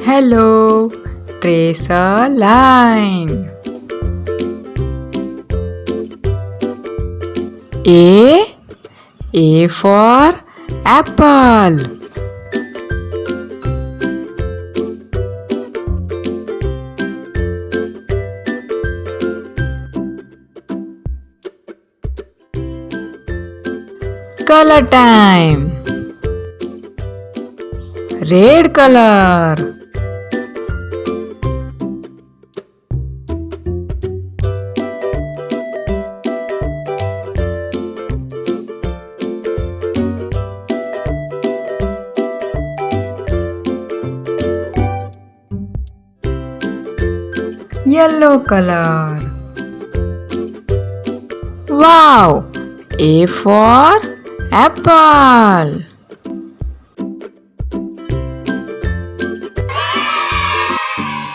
Hello, trace a line. A for apple. Color time. Red color. Yellow color. Wow! A for apple.